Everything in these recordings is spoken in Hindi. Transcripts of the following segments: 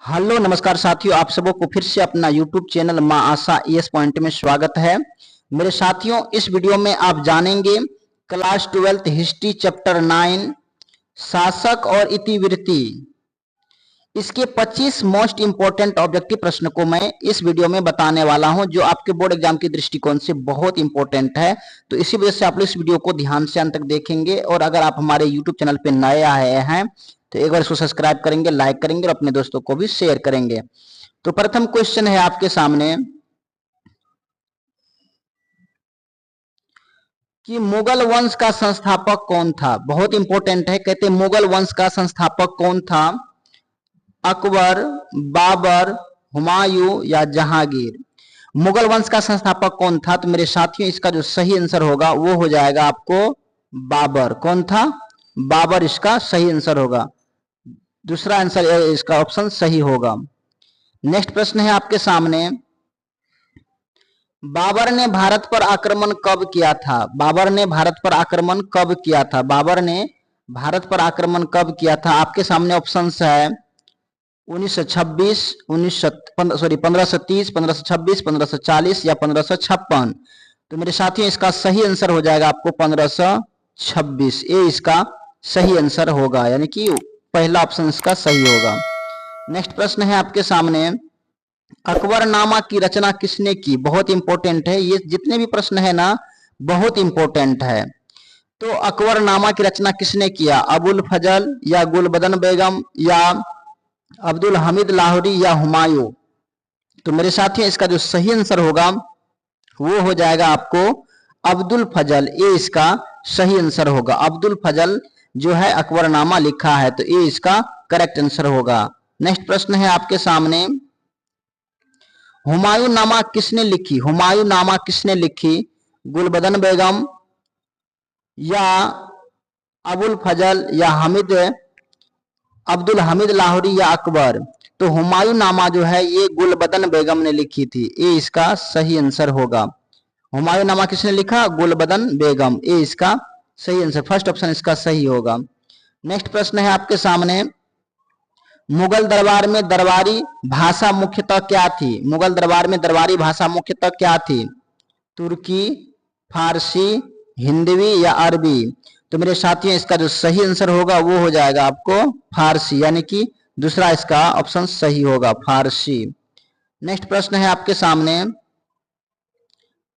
हेलो नमस्कार साथियों, आप सबों को फिर से अपना यूट्यूब चैनल माँ आशा ईएस पॉइंट में स्वागत है। मेरे साथियों, इस वीडियो में आप जानेंगे क्लास 12th हिस्ट्री चैप्टर 9 शासक और इतिवृत्ति। इसके 25 मोस्ट इंपोर्टेंट ऑब्जेक्टिव प्रश्न को मैं इस वीडियो में बताने वाला हूं, जो आपके बोर्ड एग्जाम के दृष्टिकोण से बहुत इंपॉर्टेंट है। तो इसी वजह से आप इस वीडियो को ध्यान से अंत तक देखेंगे। और अगर आप हमारे यूट्यूब चैनल पर नए आए हैं तो एक बार इसको सब्सक्राइब करेंगे, लाइक करेंगे और अपने दोस्तों को भी शेयर करेंगे। तो प्रथम क्वेश्चन है आपके सामने कि मुगल वंश का संस्थापक कौन था। बहुत इंपॉर्टेंट है। कहते हैं मुगल वंश का संस्थापक कौन था? अकबर, बाबर, हुमायूं या जहांगीर। मुगल वंश का संस्थापक कौन था? तो मेरे साथियों, इसका जो सही आंसर होगा वो हो जाएगा आपको बाबर। कौन था? बाबर इसका सही आंसर होगा। दूसरा आंसर इसका ऑप्शन सही होगा। नेक्स्ट प्रश्न है आपके सामने, बाबर ने भारत पर आक्रमण कब किया था? बाबर ने भारत पर आक्रमण कब किया था? बाबर ने भारत पर आक्रमण कब किया था? आपके सामने ऑप्शंस है 1926, 1530, 1526, 1540 या 1556। तो मेरे साथियों, इसका सही आंसर हो जाएगा आपको 1526। ये इसका सही आंसर होगा, यानी कि पहला ऑप्शन इसका सही होगा। नेक्स्ट प्रश्न है आपके सामने, अकबरनामा की रचना किसने की? बहुत इंपॉर्टेंट है। ये जितने भी प्रश्न है ना, बहुत इंपॉर्टेंट है। तो अकबरनामा की रचना किसने किया? अबुल फजल या गुलबदन बेगम या अब्दुल हमीद लाहौरी या हुमायूं। तो मेरे साथियों, इसका जो सही आंसर होगा वो हो जाएगा आपको अब्दुल फजल। ये इसका सही आंसर होगा। अब्दुल फजल जो है अकबरनामा लिखा है, तो ये इसका करेक्ट आंसर होगा। नेक्स्ट प्रश्न है आपके सामने, हुमायूं नामा किसने लिखी? हुमायूं नामा किसने लिखी? गुलबदन बेगम या अबुल फजल या अब्दुल हमीद लाहौरी या अकबर। तो हुमायूं नामा जो है ये गुलबदन बेगम ने लिखी थी। ये इसका सही आंसर होगा। हुमायूं नामा किसने लिखा? गुलबदन बेगम। ये इसका सही आंसर, फर्स्ट ऑप्शन इसका सही होगा। नेक्स्ट प्रश्न है आपके सामने, मुगल दरबार में दरबारी भाषा मुख्यतः क्या थी? मुगल दरबार में दरबारी भाषा मुख्यतः क्या थी? तुर्की, फारसी, हिंदवी या अरबी। तो मेरे साथियों, इसका जो सही आंसर होगा वो हो जाएगा आपको फारसी, यानी कि दूसरा इसका ऑप्शन सही होगा, फारसी। नेक्स्ट प्रश्न है आपके सामने,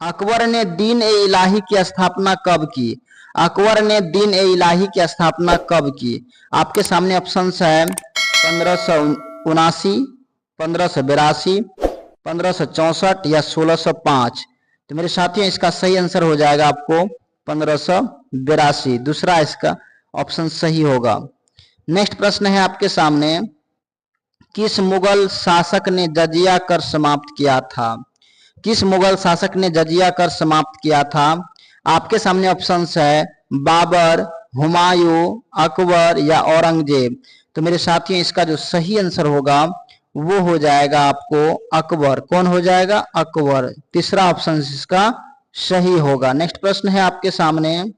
अकबर ने दीन ए इलाही की स्थापना कब की? अकबर ने दीन ए इलाही की स्थापना कब की? आपके सामने ऑप्शंस है 1579, 1582, 1564 या 1605। तो मेरे साथियों, इसका सही आंसर हो जाएगा आपको 1582। दूसरा इसका ऑप्शन सही होगा। नेक्स्ट प्रश्न है आपके सामने, किस मुगल शासक ने जजिया कर समाप्त किया था? किस मुगल शासक ने जजिया कर समाप्त किया था? आपके सामने ऑप्शंस है बाबर, हुमायूं, अकबर या औरंगजेब। तो मेरे साथियों, इसका जो सही आंसर होगा वो हो जाएगा आपको अकबर। कौन हो जाएगा? अकबर। तीसरा ऑप्शन इसका सही होगा। नेक्स्ट प्रश्न है आपके सामने,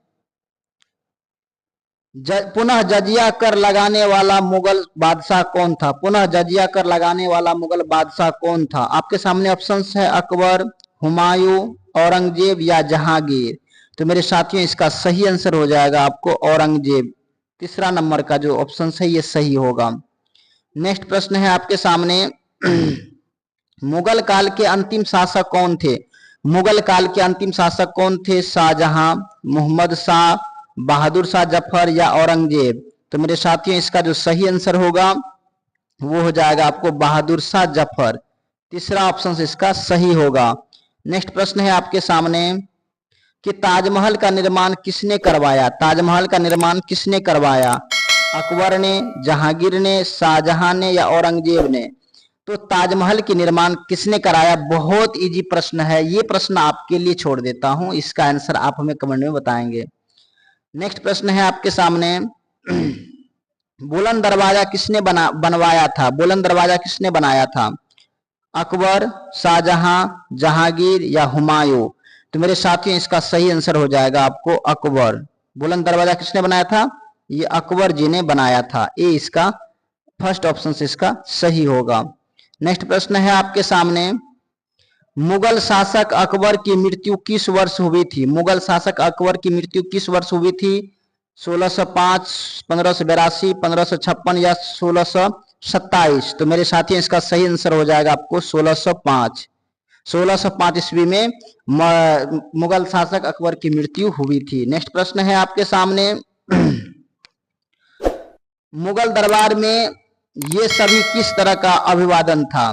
पुनः जजिया कर लगाने वाला मुगल बादशाह कौन था? पुनः जजिया कर लगाने वाला मुगल बादशाह कौन था? आपके सामने ऑप्शंस है अकबर, हुमायूं, औरंगजेब या जहांगीर। तो मेरे साथियों, इसका सही आंसर हो जाएगा आपको औरंगजेब। तीसरा नंबर का जो ऑप्शन है ये सही होगा। नेक्स्ट प्रश्न है आपके सामने, मुगल काल के अंतिम शासक कौन थे? मुगल काल के अंतिम शासक कौन थे? शाहजहां, मोहम्मद शाह, बहादुर शाह जफर या औरंगजेब। तो मेरे साथियों, इसका जो सही आंसर होगा वो हो जाएगा आपको बहादुर शाह जफर। तीसरा ऑप्शन इसका सही होगा। नेक्स्ट प्रश्न है आपके सामने कि ताजमहल का निर्माण किसने करवाया? ताजमहल का निर्माण किसने करवाया? अकबर ने, जहांगीर ने, शाहजहां ने या औरंगजेब ने। तो ताजमहल की निर्माण किसने कराया? बहुत इजी प्रश्न है। ये प्रश्न आपके लिए छोड़ देता हूं, इसका आंसर आप हमें कमेंट में बताएंगे। नेक्स्ट प्रश्न है आपके सामने, बुलंद दरवाजा किसने बनवाया था? बुलंद दरवाजा किसने बनाया था? अकबर, शाहजहां, जहांगीर या हुमायूं। तो मेरे साथियों, इसका सही आंसर हो जाएगा आपको अकबर। बुलंद दरवाजा किसने बनाया था? ये अकबर जी ने बनाया था। ये इसका फर्स्ट ऑप्शन से इसका सही होगा। नेक्स्ट प्रश्न है आपके सामने, मुगल शासक अकबर की मृत्यु किस वर्ष हुई थी? मुगल शासक अकबर की मृत्यु किस वर्ष हुई थी? 1605, 1582, 1556 या 1627? तो मेरे साथी इसका सही आंसर हो जाएगा आपको 1605। 1605 ईस्वी में मुगल शासक अकबर की मृत्यु हुई थी। नेक्स्ट प्रश्न है आपके सामने, मुगल दरबार में ये सभी किस तरह का अभिवादन था?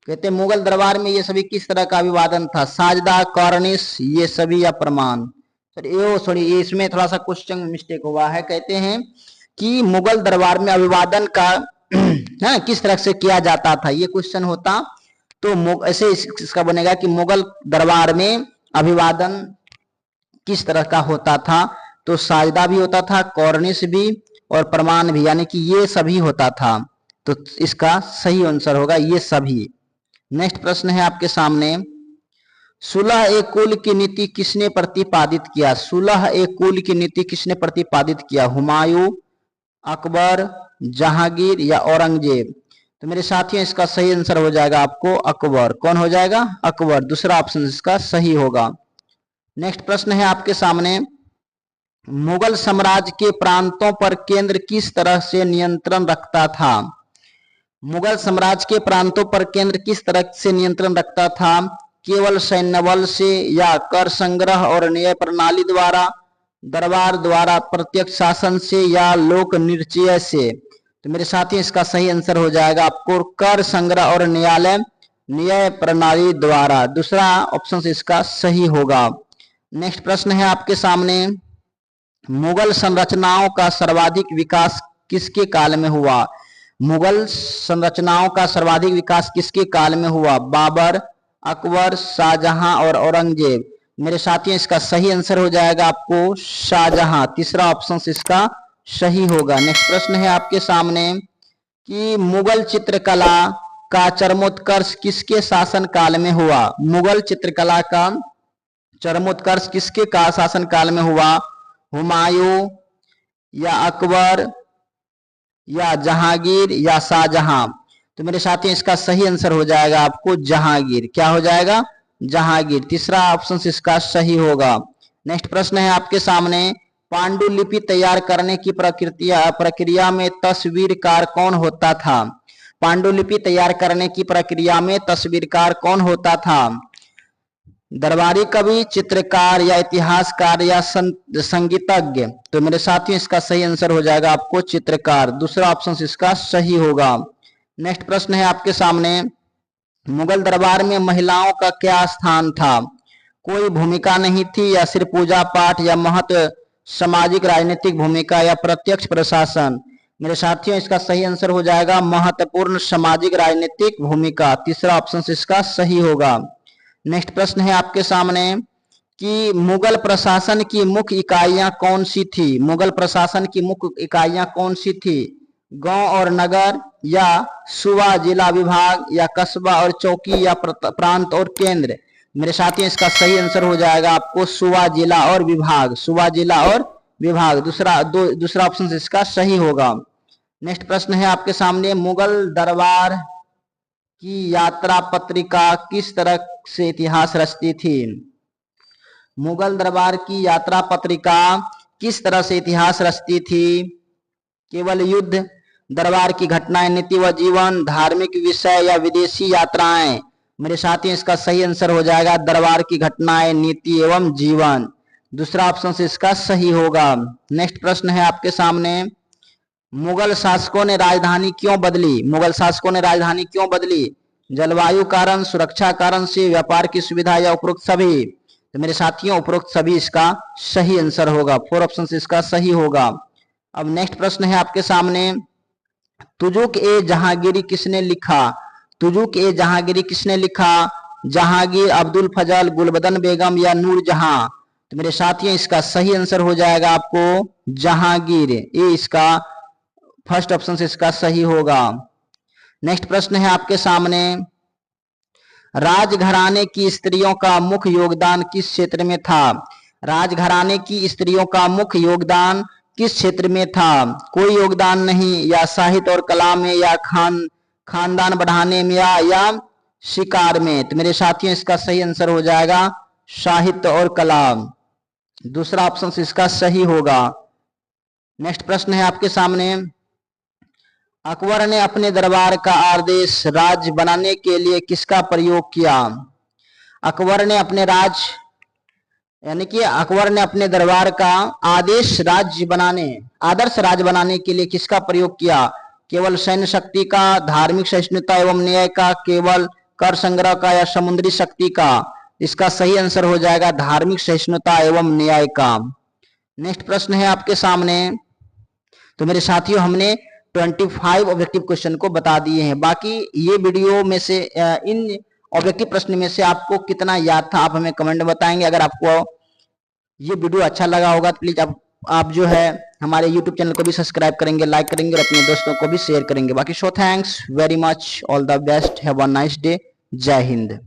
कहते हैं मुगल दरबार में ये सभी किस तरह का अभिवादन था? साजदा, कॉर्निश, ये सभी या प्रमाण? सॉरी इसमें थोड़ा सा क्वेश्चन मिस्टेक हुआ है। कहते हैं कि मुगल दरबार में अभिवादन का है किस तरह से किया जाता था, ये क्वेश्चन होता तो ऐसे इसका बनेगा कि मुगल दरबार में अभिवादन किस तरह का होता था? तो साजदा भी होता था, कॉर्निश भी और प्रमाण भी, यानी कि ये सभी होता था। तो इसका सही आंसर होगा ये सभी। नेक्स्ट प्रश्न है आपके सामने, सुलह ए कुल की नीति किसने प्रतिपादित किया? सुलह ए कुल की नीति किसने प्रतिपादित किया? हुमायूं, अकबर, जहांगीर या औरंगजेब? तो मेरे साथियों इसका सही आंसर हो जाएगा आपको अकबर। कौन हो जाएगा? अकबर, दूसरा ऑप्शन इसका सही होगा। नेक्स्ट प्रश्न है आपके सामने, मुगल साम्राज्य के प्रांतों पर केंद्र किस तरह से नियंत्रण रखता था? मुगल साम्राज्य के प्रांतों पर केंद्र किस तरह से नियंत्रण रखता था? केवल सैन्य बल से या कर संग्रह और न्याय प्रणाली द्वारा, दरबार द्वारा प्रत्यक्ष शासन से या लोक निर्चय से? तो मेरे साथी इसका सही आंसर हो जाएगा आपको कर संग्रह और न्याय प्रणाली द्वारा, दूसरा ऑप्शन से इसका सही होगा। नेक्स्ट प्रश्न है आपके सामने, मुगल संरचनाओं का सर्वाधिक विकास किसके काल में हुआ? मुगल संरचनाओं का सर्वाधिक विकास किसके काल में हुआ? बाबर, अकबर, शाहजहां और औरंगजेब? मेरे साथियों इसका सही आंसर हो जाएगा आपको शाहजहां, तीसरा ऑप्शन इसका सही होगा। नेक्स्ट प्रश्न है आपके सामने कि मुगल चित्रकला का चरमोत्कर्ष किसके शासन काल में हुआ? मुगल चित्रकला का चरमोत्कर्ष किसके शासन काल में हुआ? हुमायूं या अकबर या जहांगीर या शाहजहां? तो मेरे साथियों इसका सही आंसर हो जाएगा आपको जहांगीर। क्या हो जाएगा? जहांगीर, तीसरा ऑप्शन इसका सही होगा। नेक्स्ट प्रश्न है आपके सामने, पांडुलिपि तैयार करने की प्रक्रिया में तस्वीरकार कौन होता था? पांडुलिपि तैयार करने की प्रक्रिया में तस्वीरकार कौन होता था? दरबारी कवि, चित्रकार या इतिहासकार या संगीतज्ञ? तो मेरे साथियों इसका सही आंसर हो जाएगा आपको चित्रकार, दूसरा ऑप्शन इसका सही होगा। नेक्स्ट प्रश्न है आपके सामने, मुगल दरबार में महिलाओं का क्या स्थान था? कोई भूमिका नहीं थी या सिर्फ पूजा पाठ या महत्व सामाजिक राजनीतिक भूमिका या प्रत्यक्ष प्रशासन? मेरे साथियों इसका सही आंसर हो जाएगा महत्वपूर्ण सामाजिक राजनीतिक भूमिका, तीसरा ऑप्शन इसका सही होगा। नेक्स्ट प्रश्न है आपके सामने कि मुगल प्रशासन की मुख्य इकाइयां कौन सी थी? मुगल प्रशासन की मुख्य इकाइयां कौन सी थी? गांव और नगर या सूबा जिला विभाग या कस्बा और चौकी या प्रांत और केंद्र? मेरे साथियों इसका सही आंसर हो जाएगा आपको सूबा जिला और विभाग, सूबा जिला और विभाग, दूसरा ऑप्शन इसका सही होगा। नेक्स्ट प्रश्न है आपके सामने, मुगल दरबार की यात्रा पत्रिका किस तरह से इतिहास रचती थी? मुगल दरबार की यात्रा पत्रिका किस तरह से इतिहास रचती थी? केवल युद्ध, दरबार की घटनाएं, नीति व जीवन, धार्मिक विषय या विदेशी यात्राएं? मेरे साथियों इसका सही आंसर हो जाएगा दरबार की घटनाएं, नीति एवं जीवन, दूसरा ऑप्शन से इसका सही होगा। नेक्स्ट प्रश्न है आपके सामने, मुगल शासकों ने राजधानी क्यों बदली? मुगल शासकों ने राजधानी क्यों बदली? जलवायु कारण, सुरक्षा कारण से, व्यापार की सुविधा या उपरोक्त सभी? तो मेरे साथियों उपरोक्त सभी इसका सही आंसर होगा, फोर ऑप्शन से इसका सही होगा। अब नेक्स्ट प्रश्न है आपके सामने, तुजुक ए जहांगीरी किसने लिखा? तुजुक ए जहांगीरी किसने लिखा? जहांगीर, अब्दुल फजल, गुलबदन बेगम या नूरजहां? तो मेरे साथियों इसका सही आंसर हो जाएगा आपको जहांगीर, ये इसका फर्स्ट ऑप्शन से इसका सही होगा। नेक्स्ट प्रश्न है आपके सामने, राजघराने की स्त्रियों का मुख्य योगदान किस क्षेत्र में था? राजघराने की स्त्रियों का मुख्य योगदान किस क्षेत्र में था? कोई योगदान नहीं, या साहित्य और कला में, या खानदान बढ़ाने में, या शिकार में। तो मेरे साथियों इसका सही आंसर हो जाएगा साहित्य और कला। दूसरा ऑप्शन इसका सही होगा। नेक्स्ट प्रश्न है आपके सामने, अकबर ने अपने दरबार का आदेश राज्य बनाने के लिए किसका प्रयोग किया? अकबर ने अपने अकबर ने अपने दरबार का आदर्श राज्य बनाने के लिए किसका प्रयोग किया? केवल सैन्य शक्ति का, धार्मिक सहिष्णुता एवं न्याय का, केवल कर संग्रह का, या समुद्री शक्ति का? इसका सही आंसर हो जाएगा धार्मिक सहिष्णुता एवं न्याय का। नेक्स्ट प्रश्न है आपके सामने। तो मेरे साथियों हमने 25 ऑब्जेक्टिव क्वेश्चन को बता दिए हैं। बाकी ये वीडियो में से इन ऑब्जेक्टिव प्रश्न में से आपको कितना याद था आप हमें कमेंट में बताएंगे। अगर आपको ये वीडियो अच्छा लगा होगा तो प्लीज आप जो है हमारे YouTube चैनल को भी सब्सक्राइब करेंगे, लाइक करेंगे और अपने दोस्तों को भी शेयर करेंगे। बाकी thanks very much, all the best, have a nice day, जय हिंद।